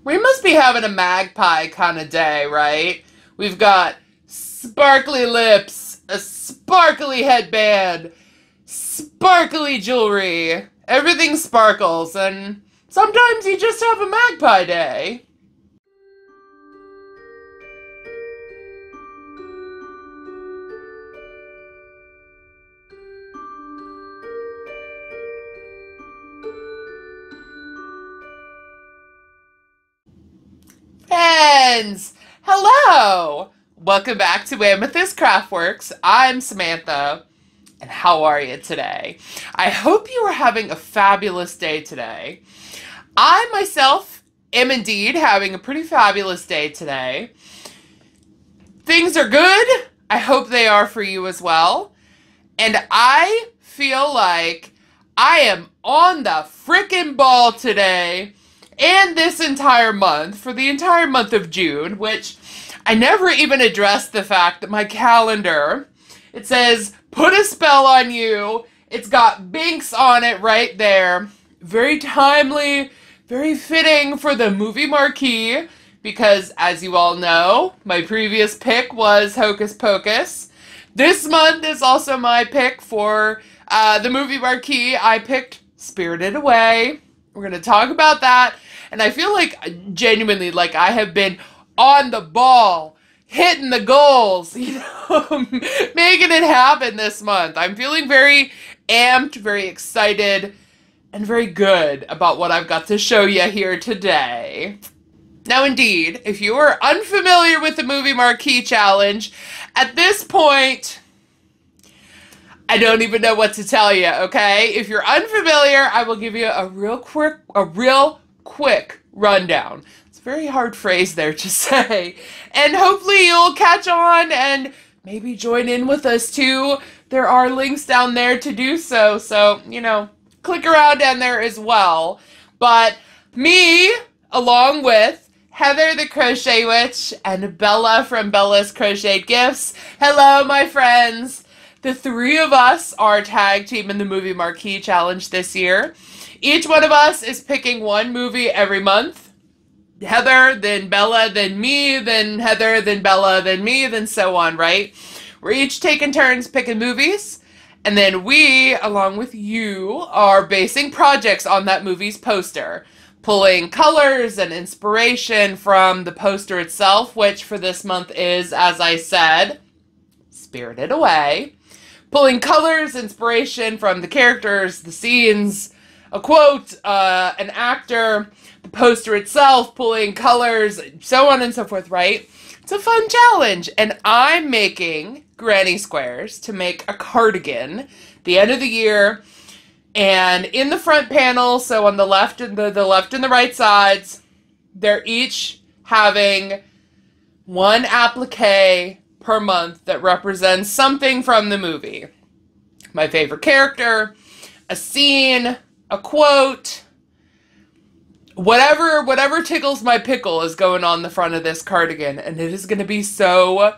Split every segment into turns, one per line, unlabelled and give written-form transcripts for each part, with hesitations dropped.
We must be having a magpie kind of day, right? We've got sparkly lips, a sparkly headband, sparkly jewelry. Everything sparkles, and sometimes you just have a magpie day. Friends, hello! Welcome back to Amethyst Craftworks. I'm Samantha, and how are you today? I hope you are having a fabulous day today. I myself am indeed having a pretty fabulous day today. Things are good. I hope they are for you as well. And I feel like I am on the frickin' ball today. And this entire month, for the entire month of June, which I never even addressed the fact that my calendar, it says, put a spell on you. It's got Binks on it right there. Very timely, very fitting for the Movie Marquee, because as you all know, my previous pick was Hocus Pocus. This month is also my pick for the Movie Marquee. I picked Spirited Away. We're going to talk about that. And I feel like, genuinely, like I have been on the ball, hitting the goals, making it happen this month. I'm feeling very amped, very excited, and very good about what I've got to show you here today. Now, indeed, if you are unfamiliar with the Movie Marquee Challenge, at this point, I don't even know what to tell you, okay? If you're unfamiliar, I will give you a real quick rundown. It's a very hard phrase there to say. And hopefully you'll catch on and maybe join in with us too. There are links down there to do so. So, click around down there as well. But me, along with Heather the Crochet Witch and Bella from Bella's Crocheted Gifts. Hello, my friends. The three of us are tag team in the Movie Marquee Challenge this year. Each one of us is picking one movie every month. Heather, then Bella, then me, then Heather, then Bella, then me, then so on, right? We're each taking turns picking movies. And then we, along with you, are basing projects on that movie's poster. Pulling colors and inspiration from the poster itself, which for this month is, as I said, Spirited Away. Pulling colors, inspiration from the characters, the scenes, a quote, an actor, the poster itself, pulling colors, so on and so forth, right? It's a fun challenge. And I'm making granny squares to make a cardigan the end of the year. And in the front panel, so on the left and the left and the right sides, they're each having one applique per month that represents something from the movie. My favorite character, a scene, a quote, whatever tickles my pickle is going on the front of this cardigan, and it is going to be so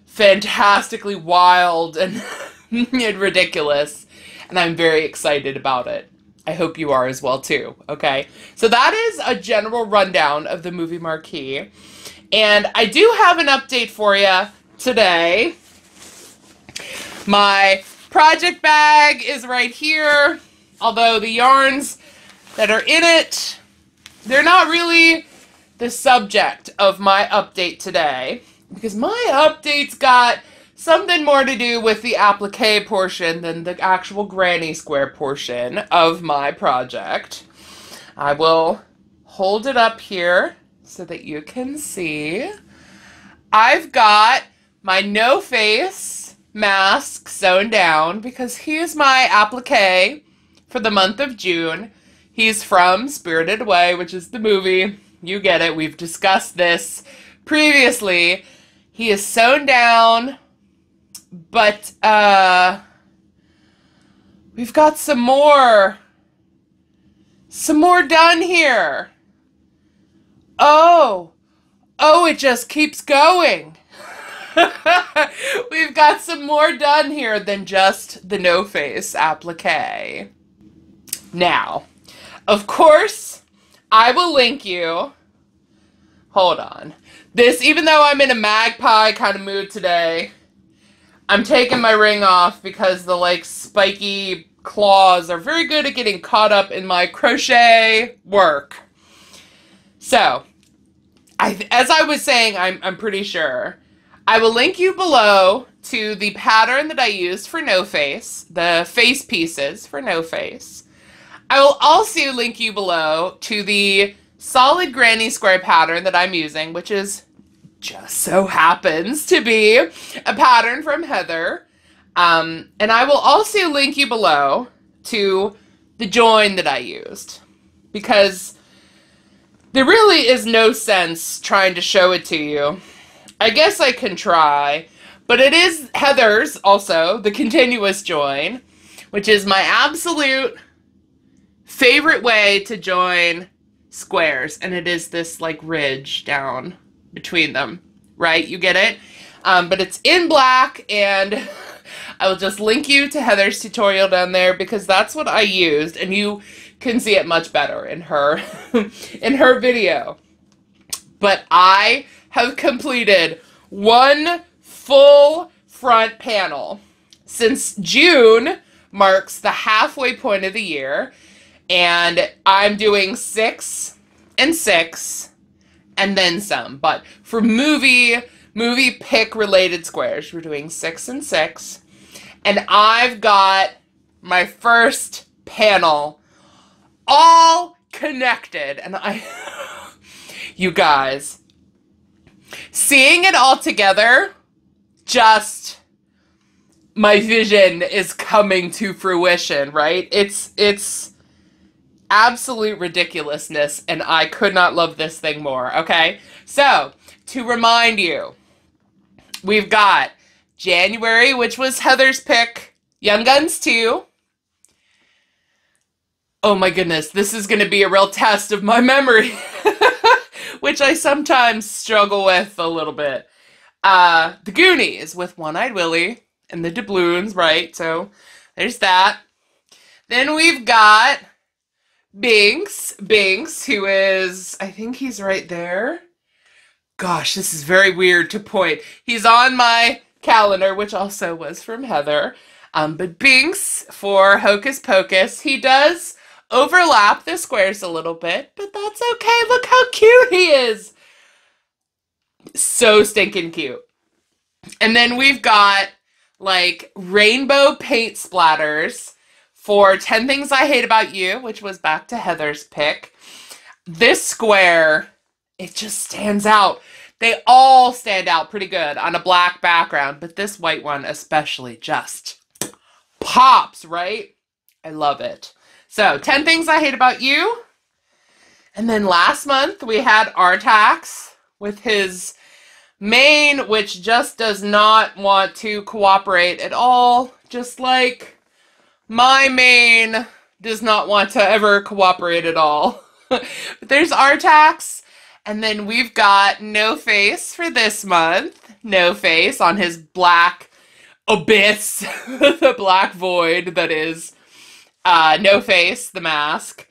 fantastically wild and, and ridiculous, and I'm very excited about it. I hope you are as well too, okay? So that is a general rundown of the Movie Marquee, and I do have an update for you today. My project bag is right here, although the yarns that are in it, they're not really the subject of my update today, because my update's got something more to do with the applique portion than the actual granny square portion of my project. I will hold it up here so that you can see. I've got my no face mask sewn down because he is my applique for the month of June. He's from Spirited Away, which is the movie. You get it. We've discussed this previously. He is sewn down, but we've got some more done here. Oh, it just keeps going. We've got some more done here than just the no-face applique. Now, of course, I will link you hold on. This, even though I'm in a magpie kind of mood today, I'm taking my ring off because the like spiky claws are very good at getting caught up in my crochet work. So, as I was saying, I'm pretty sure. I will link you below to the pattern that I used for No Face, the face pieces for No Face. I will also link you below to the solid granny square pattern that I'm using, which is just so happens to be a pattern from Heather. And I will also link you below to the join that I used, because there really is no sense trying to show it to you. I guess I can try, but it is Heather's also, the continuous join, which is my absolute favorite way to join squares. And it is this like ridge down between them, right? You get it? But it's in black, and I will just link you to Heather's tutorial down there because that's what I used, and you can see it much better in her in her video. But I have completed one full front panel since June marks the halfway point of the year, and I'm doing 6 and 6 and then some. But for movie pick related squares, we're doing 6 and 6, and I've got my first panel all connected, and you guys, seeing it all together, just, my vision is coming to fruition, right? It's absolute ridiculousness, and I could not love this thing more, okay? So, to remind you, we've got January, which was Heather's pick, Young Guns 2. Oh my goodness, this is going to be a real test of my memory, which I sometimes struggle with a little bit. The Goonies with One-Eyed Willie and the doubloons, right? So there's that. Then we've got Binks, who is, I think he's right there. Gosh, this is very weird to point. He's on my calendar, which also was from Heather. But Binks for Hocus Pocus, he does overlap the squares a little bit, but that's okay. Look how cute he is. So stinking cute. And then we've got like rainbow paint splatters for 10 Things I Hate About You, which was back to Heather's pick. This square, it just stands out. They all stand out pretty good on a black background, but this white one especially just pops, right? I love it. So, 10 Things I Hate About You. And then last month we had Artax with his mane, which just does not want to cooperate at all. Just like my mane does not want to ever cooperate at all. But there's Artax. And then we've got No Face for this month. No Face on his black abyss, the black void that is No Face, the mask.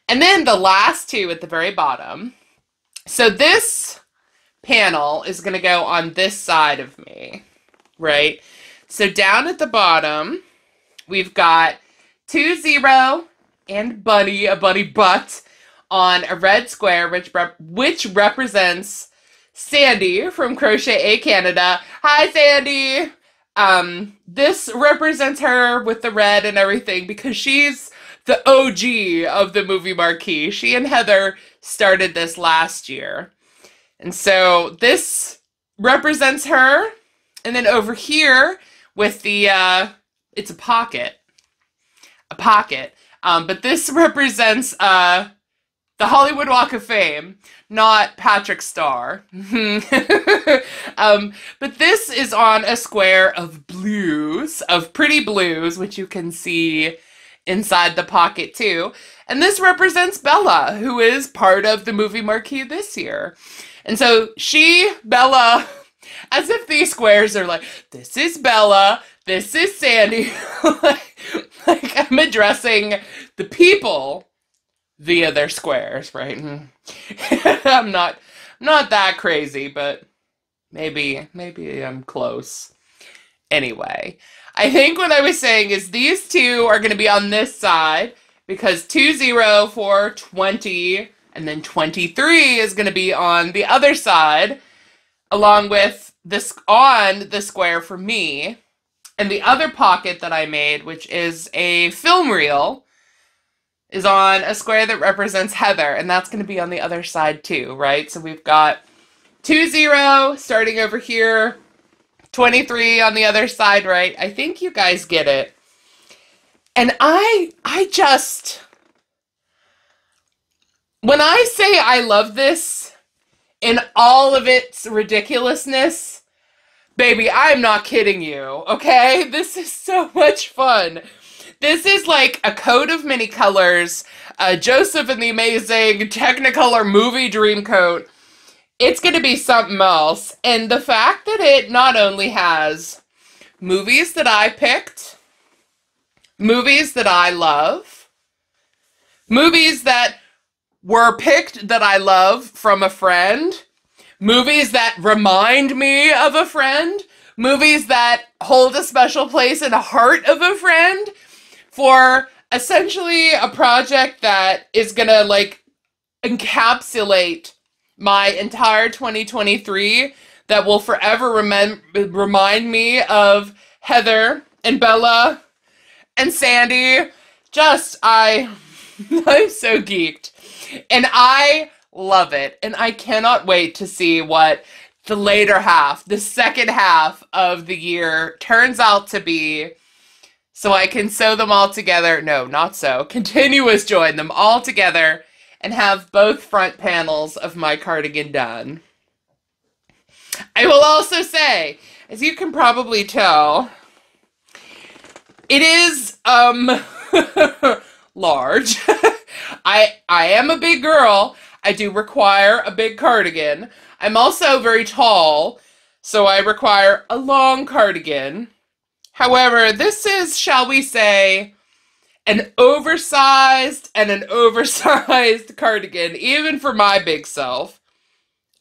And then the last two at the very bottom. So this panel is going to go on this side of me, right? So down at the bottom, we've got 2 0 and Bunny, a bunny butt, on a red square, which represents Sandy from Crochet A Canada. Hi, Sandy! This represents her with the red and everything because she's the OG of the Movie Marquee. She and Heather started this last year. And so this represents her. And then over here with the, it's a pocket. But this represents, the Hollywood Walk of Fame, not Patrick Starr. But this is on a square of blues, of pretty blues, which you can see inside the pocket too. And this represents Bella, who is part of the Movie Marquee this year. And so Bella, as if these squares are like, this is Bella, this is Sandy. like I'm addressing the people via their squares, right? I'm not not that crazy, but maybe I'm close. Anyway, I think what I was saying is these two are going to be on this side because 20 for 20 and then 23 is going to be on the other side along with this on the square for me. And the other pocket that I made, which is a film reel, is on a square that represents Heather, and that's going to be on the other side too, right? So we've got 20 starting over here, 23 on the other side, right? I think you guys get it. And I just, when I say I love this in all of its ridiculousness, baby, I'm not kidding you, okay? This is so much fun. This is like a coat of many colors, Joseph and the Amazing Technicolor movie dream coat. It's going to be something else. And the fact that it not only has movies that I picked, movies that I love, movies that were picked that I love from a friend, movies that remind me of a friend, movies that hold a special place in the heart of a friend, for essentially a project that is gonna like encapsulate my entire 2023 that will forever remind me of Heather and Bella and Sandy. I'm so geeked. And I love it. And I cannot wait to see what the later half, the second half of the year turns out to be, so I can sew them all together. No, not sew. Continuous join them all together and have both front panels of my cardigan done. I will also say, as you can probably tell, it is large. I am a big girl. I do require a big cardigan. I'm also very tall, so I require a long cardigan. However, this is, shall we say, an oversized and an oversized cardigan, even for my big self.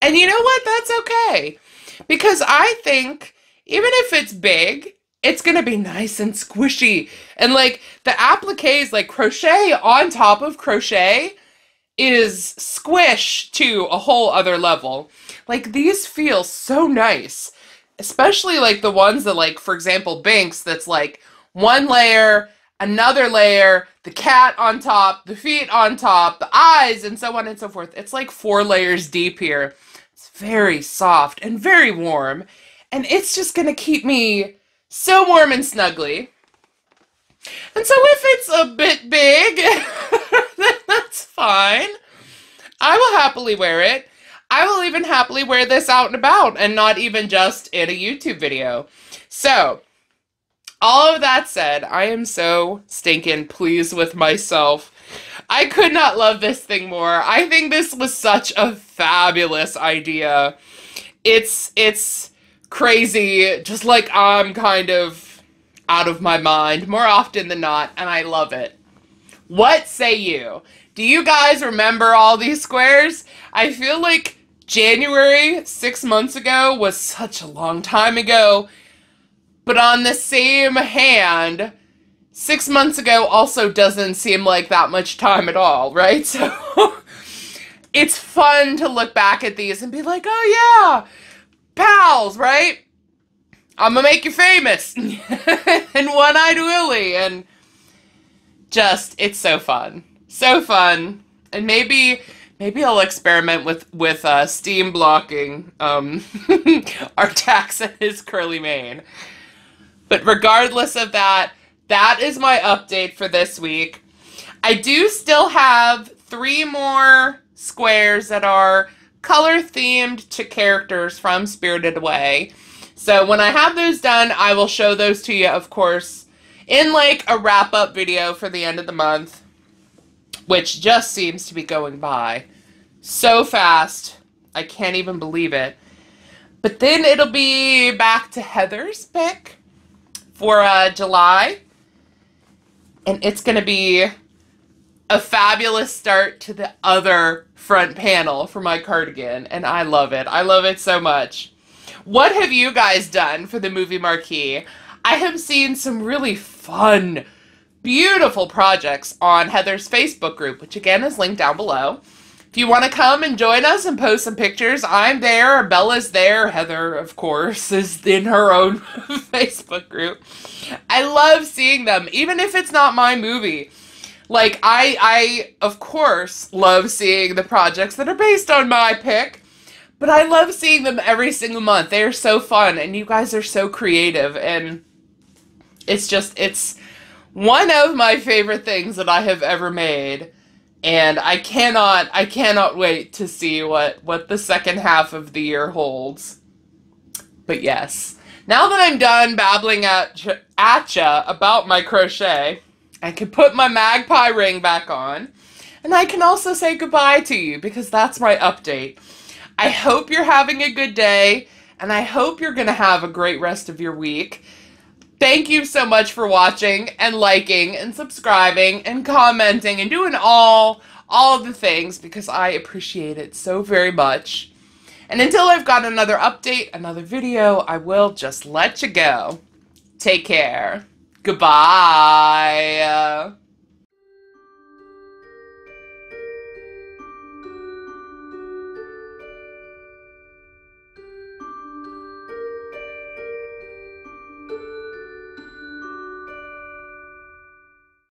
And you know what? That's okay. Because I think, even if it's big, it's going to be nice and squishy. And like, the appliques, like crochet on top of crochet, is squish to a whole other level. Like, these feel so nice. Especially like the ones that, like, for example, Binks, that's like one layer, another layer, the cat on top, the feet on top, the eyes, and so on and so forth. It's like 4 layers deep here. It's very soft and very warm. And it's just gonna keep me so warm and snuggly. And so if it's a bit big, then that's fine. I will happily wear it. I will even happily wear this out and about and not even just in a YouTube video. So, all of that said, I am so stinking pleased with myself. I could not love this thing more. I think this was such a fabulous idea. It's crazy, just like I'm kind of out of my mind more often than not, and I love it. What say you? Do you guys remember all these squares? I feel like January 6 months ago was such a long time ago, but on the same hand, 6 months ago also doesn't seem like that much time at all, right? So it's fun to look back at these and be like, oh yeah, pals, right? I'm gonna make you famous. And One-Eyed Willy, and just, it's so fun. So fun. And maybe I'll experiment with steam blocking Artax and his curly mane. But regardless of that, that is my update for this week. I do still have 3 more squares that are color themed to characters from Spirited Away. So when I have those done, I will show those to you, of course, in like a wrap-up video for the end of the month, which just seems to be going by so fast. I can't even believe it. But then it'll be back to Heather's pick for July. And it's going to be a fabulous start to the other front panel for my cardigan, and I love it. I love it so much. What have you guys done for the movie marquee? I have seen some really fun, beautiful projects on Heather's Facebook group, which again is linked down below. If you want to come and join us and post some pictures, I'm there, Bella's there, Heather, of course, is in her own Facebook group. I love seeing them, even if it's not my movie. Like, I of course, love seeing the projects that are based on my pick, but I love seeing them every single month. They are so fun, and you guys are so creative, and it's one of my favorite things that I have ever made, and I cannot wait to see what the second half of the year holds. But yes, now that I'm done babbling at ya about my crochet, I can put my magpie ring back on, and I can also say goodbye to you, because that's my update. I hope you're having a good day, and I hope you're going to have a great rest of your week. Thank you so much for watching, and liking, and subscribing, and commenting, and doing all of the things, because I appreciate it so very much. And until I've got another update, another video, I will just let you go. Take care. Goodbye.